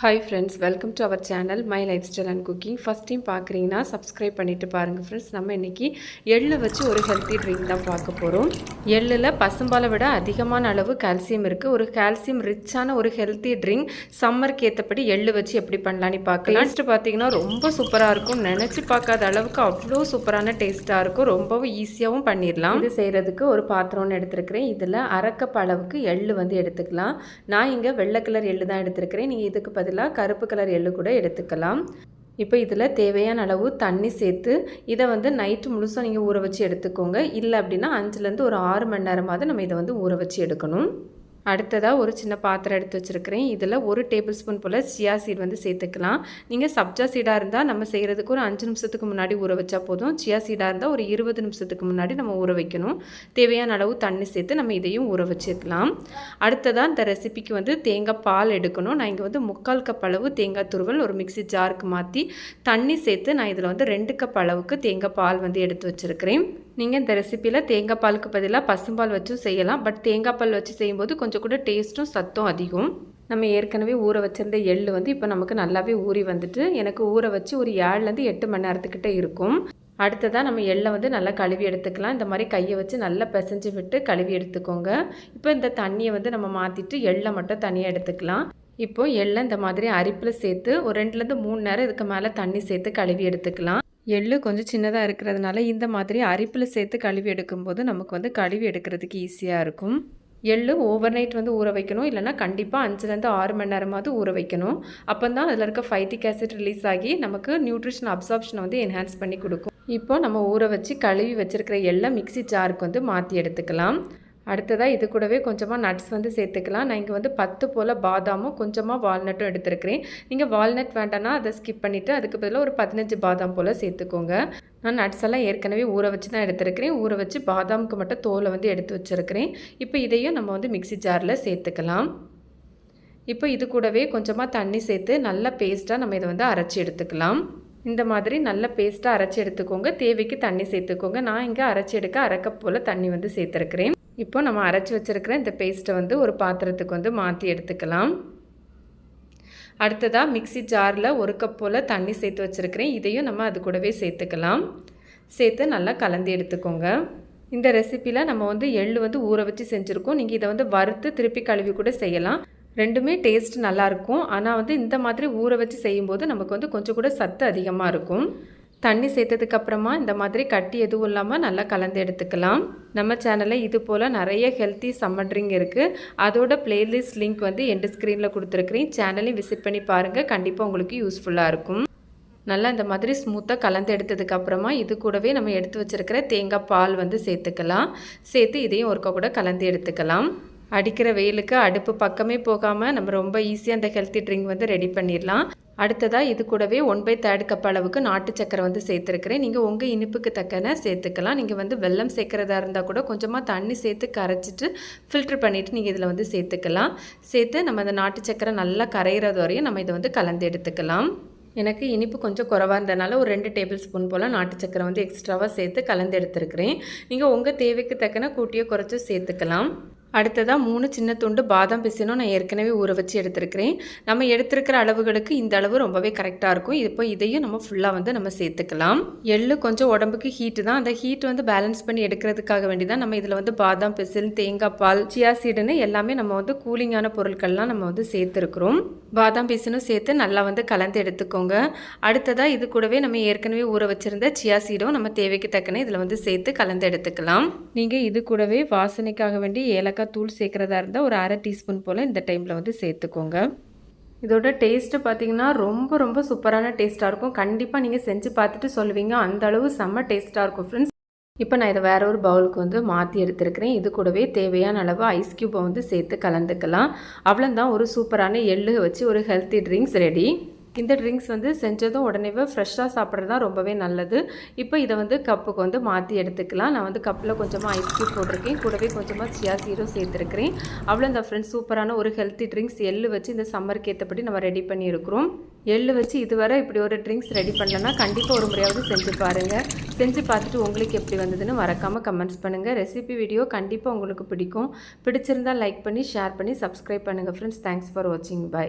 Hi friends, welcome to our channel My Lifestyle and Cooking. First time பார்க்குறீங்கன்னா subscribe பண்ணிட்டு பாருங்க friends. நம்ம இன்னைக்கு எள்ளு வச்சு ஒரு ஹெல்த்தி ட்ரிங்க் தான் பார்க்க போகிறோம். எள்ளில் பசும்பாலை விட அதிகமான அளவு கால்சியம் இருக்குது. ஒரு கால்சியம் ரிச்சான ஒரு ஹெல்த்தி ட்ரிங்க் சம்மருக்கு ஏற்றபடி எள்ளு வச்சு எப்படி பண்ணலான்னு பார்க்கலாம். டேஸ்ட்டு பார்த்தீங்கன்னா ரொம்ப சூப்பராக இருக்கும். நினச்சி பார்க்காத அளவுக்கு அவ்வளோ சூப்பரான டேஸ்ட்டாக இருக்கும். ரொம்பவும் ஈஸியாகவும் பண்ணிடலாம். இது செய்கிறதுக்கு ஒரு பாத்திரம்னு எடுத்துருக்கிறேன். இதில் அரை கப் அளவுக்கு எள்ளு வந்து எடுத்துக்கலாம். நான் இங்கே வெள்ளை கலர் எள்ளு தான் எடுத்துருக்கிறேன். நீங்கள் இதுக்கு பதிலாக கருப்பு கலர் எள்ளு கூட எடுத்துக்கலாம். இப்போ இதில் தேவையான அளவு தண்ணி சேர்த்து இதை வந்து நைட்டு முழுசாக நீங்கள் ஊற வச்சு எடுத்துக்கோங்க. இல்லை அப்படின்னா 5லேருந்து ஒரு 6 மணி நேரமாவது நம்ம இதை வந்து ஊற வச்சு எடுக்கணும். அடுத்ததாக ஒரு சின்ன பாத்திரம் எடுத்து வச்சுருக்கிறேன். இதில் 1 டேபிள் ஸ்பூன் போல் சியா சீட் வந்து சேர்த்துக்கலாம். நீங்கள் சப்ஜா சீடாக இருந்தால் நம்ம செய்கிறதுக்கு ஒரு 5 நிமிஷத்துக்கு முன்னாடி ஊற வச்சா போதும். சியா சீடாக இருந்தால் ஒரு 20 நிமிஷத்துக்கு முன்னாடி நம்ம ஊற வைக்கணும். தேவையான அளவு தண்ணி சேர்த்து நம்ம இதையும் ஊற வச்சுக்கலாம். அடுத்ததாக இந்த ரெசிபிக்கு வந்து தேங்காய் பால் எடுக்கணும். நான் இங்கே வந்து 3/4 கப் அளவு தேங்காய் துருவல் ஒரு மிக்சி ஜாருக்கு மாற்றி தண்ணி சேர்த்து நான் இதில் வந்து 2 கப் அளவுக்கு தேங்காய் பால் வந்து எடுத்து வச்சுருக்கிறேன். நீங்கள் இந்த ரெசிப்பியில் தேங்காய் பாலுக்கு பதிலாக பசும்பால் வச்சும் செய்யலாம். பட் தேங்காய் பால் வச்சு செய்யும்போது கொஞ்சம் கூட டேஸ்ட்டும் சத்தும் அதிகம். நம்ம ஏற்கனவே ஊற வச்சிருந்த எள்ளு வந்து இப்போ நமக்கு நல்லாவே ஊறி வந்துட்டு எனக்கு ஊற வச்சு ஒரு 7லேருந்து 8 மணி நேரத்துக்கிட்ட இருக்கும். அடுத்ததாக நம்ம எள்ளை வந்து நல்லா கழுவி எடுத்துக்கலாம். இந்த மாதிரி கையை வச்சு நல்லா பிசைஞ்சு விட்டு கழுவி எடுத்துக்கோங்க. இப்போ இந்த தண்ணியை வந்து நம்ம மாற்றிட்டு எள்ளை மட்டும் தனியாக எடுத்துக்கலாம். இப்போ எள்ளை இந்த மாதிரி அரிப்பில் சேர்த்து ஒரு 2லேருந்து 3 நேரம் இதுக்கு மேலே தண்ணி சேர்த்து கழுவி எடுத்துக்கலாம். எள்ளு கொஞ்சம் சின்னதாக இருக்கிறதுனால இந்த மாதிரி அரிப்பில் சேர்த்து கழுவி எடுக்கும்போது நமக்கு வந்து கழுவி எடுக்கிறதுக்கு ஈஸியாக இருக்கும். எள்ளு ஓவர் நைட் வந்து ஊற வைக்கணும். இல்லைனா கண்டிப்பாக 5லேருந்து 6 மணி நேரமாவது ஊற வைக்கணும். அப்போ தான் அதில் இருக்க ஃபைட்டிக் ஆசிட் ரிலீஸ் ஆகி நமக்கு நியூட்ரிஷன் அப்சார்ப்ஷனை வந்து என்ஹான்ஸ் பண்ணி கொடுக்கும். இப்போ நம்ம ஊற வச்சு கழுவி வச்சுருக்கிற எள்ளை மிக்சி ஜாருக்கு வந்து மாற்றி எடுத்துக்கலாம். அடுத்ததாக இது கூடவே கொஞ்சமாக நட்ஸ் வந்து சேர்த்துக்கலாம். நான் இங்கே வந்து 10 போல் பாதாமும் கொஞ்சமாக வால்நட்டும் எடுத்துருக்கிறேன். நீங்கள் வால்நட் வேண்டான்னா அதை ஸ்கிப் பண்ணிவிட்டு அதுக்கு பதிலாக ஒரு 15 பாதாம் போல் சேர்த்துக்கோங்க. நான் நட்ஸ் எல்லாம் ஏற்கனவே ஊற வச்சு தான் எடுத்துருக்கிறேன். ஊற வச்சு பாதாமுக்கு மட்டும் தோலை வந்து எடுத்து வச்சுருக்கிறேன். இப்போ இதையும் நம்ம வந்து மிக்சி ஜாரில் சேர்த்துக்கலாம். இப்போ இது கூடவே கொஞ்சமாக தண்ணி சேர்த்து நல்லா பேஸ்ட்டாக நம்ம இதை வந்து அரைச்சி எடுத்துக்கலாம். இந்த மாதிரி நல்ல பேஸ்ட்டாக அரைச்சி எடுத்துக்கோங்க. தேவைக்கு தண்ணி சேர்த்துக்கோங்க. நான் இங்கே அரைச்சி எடுக்க அரை கப் போல் தண்ணி வந்து சேர்த்துருக்கிறேன். இப்போ நம்ம அரைச்சி வச்சுருக்கிற இந்த பேஸ்ட்டை வந்து ஒரு பாத்திரத்துக்கு வந்து மாற்றி எடுத்துக்கலாம். அடுத்ததாக மிக்சி ஜாரில் 1 கப் போல் தண்ணி சேர்த்து வச்சுருக்கிறேன். இதையும் நம்ம அது கூடவே சேர்த்துக்கலாம். சேர்த்து நல்லா கலந்து எடுத்துக்கோங்க. இந்த ரெசிப்பியில் நம்ம வந்து எள்ளு வந்து ஊற வச்சு செஞ்சுருக்கோம். நீங்கள் இதை வந்து வறுத்து திருப்பி கழுவி கூட செய்யலாம். ரெண்டுமே டேஸ்ட் நல்லாயிருக்கும். ஆனால் வந்து இந்த மாதிரி ஊற வச்சு செய்யும்போது நமக்கு வந்து கொஞ்சம் கூட சத்து அதிகமாக இருக்கும். தண்ணி சேர்த்ததுக்கப்புறமா இந்த மாதிரி கட்டி எதுவும் இல்லாமல் நல்லா கலந்து எடுத்துக்கலாம். நம்ம சேனலில் இது போல் நிறைய ஹெல்த்தி சம்மர் ட்ரிங்க் இருக்குது. அதோட பிளேலிஸ்ட் லிங்க் வந்து எண்ட் ஸ்க்ரீனில் கொடுத்துருக்குறேன். சேனலையும் விசிட் பண்ணி பாருங்கள். கண்டிப்பாக உங்களுக்கு யூஸ்ஃபுல்லாக இருக்கும். நல்லா இந்த மாதிரி ஸ்மூத்தாக கலந்து எடுத்ததுக்கப்புறமா இது கூடவே நம்ம எடுத்து வச்சுருக்கிற தேங்காய் பால் வந்து சேர்த்துக்கலாம். சேர்த்து இதையும் ஒருக்கா கூட கலந்து எடுத்துக்கலாம். அடிக்கிற வெயிலுக்கு அடுப்பு பக்கமே போகாமல் நம்ம ரொம்ப ஈஸியாக அந்த ஹெல்த்தி ட்ரிங்க் வந்து ரெடி பண்ணிடலாம். அடுத்ததாக இது கூடவே 1/3 கப் அளவுக்கு நாட்டு சக்கரை வந்து சேர்த்துருக்கிறேன். நீங்கள் உங்கள் இனிப்புக்கு தக்கன சேர்த்துக்கலாம். நீங்கள் வந்து வெல்லம் சேர்க்குறதா இருந்தால் கூட கொஞ்சமாக தண்ணி சேர்த்து கரைச்சிட்டு ஃபில்ட்ரு பண்ணிவிட்டு நீங்கள் இதில் வந்து சேர்த்துக்கலாம். சேர்த்து நம்ம அந்த நாட்டு சக்கரை நல்லா கரைகிறது வரையும் நம்ம இதை வந்து கலந்து எடுத்துக்கலாம். எனக்கு இனிப்பு கொஞ்சம் குறைவாக இருந்தனால ஒரு 2 டேபிள் ஸ்பூன் போல் நாட்டு சக்கரை வந்து எக்ஸ்ட்ராவாக சேர்த்து கலந்து எடுத்துருக்கிறேன். நீங்கள் உங்கள் தேவைக்கு தக்கன கூட்டியோ குறைச்சோ சேர்த்துக்கலாம். அடுத்ததாக 3 சின்ன துண்டு பாதாம் பிசினும் நான் ஏற்கனவே ஊற வச்சு எடுத்துருக்கிறேன். நம்ம எடுத்துருக்கிற அளவுகளுக்கு இந்த அளவு ரொம்பவே கரெக்டாக இருக்கும். இப்போ இதையும் நம்ம ஃபுல்லாக வந்து நம்ம சேர்த்துக்கலாம். எள்ளு கொஞ்சம் உடம்புக்கு ஹீட்டு தான். அந்த ஹீட் வந்து பேலன்ஸ் பண்ணி எடுக்கிறதுக்காக வேண்டி தான் நம்ம இதில் வந்து பாதாம் பிசின், தேங்காய் பால், சியா சீடுன்னு எல்லாமே நம்ம வந்து கூலிங்கான பொருட்கள்லாம் நம்ம வந்து சேர்த்துருக்குறோம். பாதாம் பிசினும் சேர்த்து நல்லா வந்து கலந்து எடுத்துக்கோங்க. அடுத்ததாக இது கூடவே நம்ம ஏற்கனவே ஊற வச்சுருந்த சியா சீடும் நம்ம தேவைக்கு தக்கன இதில் வந்து சேர்த்து கலந்து எடுத்துக்கலாம். நீங்கள் இது கூடவே வாசனைக்காக வேண்டி ஏலக்காய் தூள் சேர்க்குறதா இருந்தால் ஒரு அரை டீஸ்பூன் போல் இந்த டைமில் வந்து சேர்த்துக்கோங்க. இதோட டேஸ்ட்டு பார்த்திங்கன்னா ரொம்ப ரொம்ப சூப்பரான டேஸ்ட்டாக இருக்கும். கண்டிப்பாக நீங்கள் செஞ்சு பார்த்துட்டு சொல்லுவீங்க. அந்த அளவு செம்ம டேஸ்ட்டாக இருக்கும் ஃப்ரெண்ட்ஸ். இப்போ நான் இதை வேற ஒரு பவுலுக்கு வந்து மாற்றி எடுத்துருக்கிறேன். இது கூடவே தேவையான அளவு ஐஸ் க்யூப்பை வந்து சேர்த்து கலந்துக்கலாம். அவ்வளோதான், ஒரு சூப்பரான எள்ளு வச்சு ஒரு ஹெல்த்தி ட்ரிங்க்ஸ் ரெடி. இந்த ட்ரிங்க்ஸ் வந்து செஞ்சதும் உடனே ஃப்ரெஷ்ஷாக சாப்பிட்றது தான் ரொம்பவே நல்லது. இப்போ இதை வந்து கப்புக்கு வந்து மாற்றி எடுத்துக்கலாம். நான் வந்து கப்பில் கொஞ்சமாக ஐஸ் க்யூப் போட்டிருக்கேன். கூடவே கொஞ்சமாக சியா சீடும் சேர்த்துருக்கிறேன். அவ்வளோ இந்த ஃப்ரெண்ட்ஸ் சூப்பரான ஒரு ஹெல்த்தி ட்ரிங்க்ஸ் எள்ளு வச்சு இந்த சம்மருக்கு ஏற்றபடி நம்ம ரெடி பண்ணியிருக்கிறோம். எள்ளு வச்சு இதுவரை இப்படி ஒரு ட்ரிங்க்ஸ் ரெடி பண்ணலன்னா கண்டிப்பாக ஒரு முறையாவது செஞ்சு பாருங்கள். செஞ்சு பார்த்துட்டு உங்களுக்கு எப்படி வந்ததுன்னு மறக்காமல் கமெண்ட்ஸ் பண்ணுங்கள். ரெசிபி வீடியோ கண்டிப்பாக உங்களுக்கு பிடிக்கும். பிடிச்சிருந்தால் லைக் பண்ணி ஷேர் பண்ணி சப்ஸ்கிரைப் பண்ணுங்கள் ஃப்ரெண்ட்ஸ். தேங்க்ஸ் ஃபார் வாட்சிங். பை.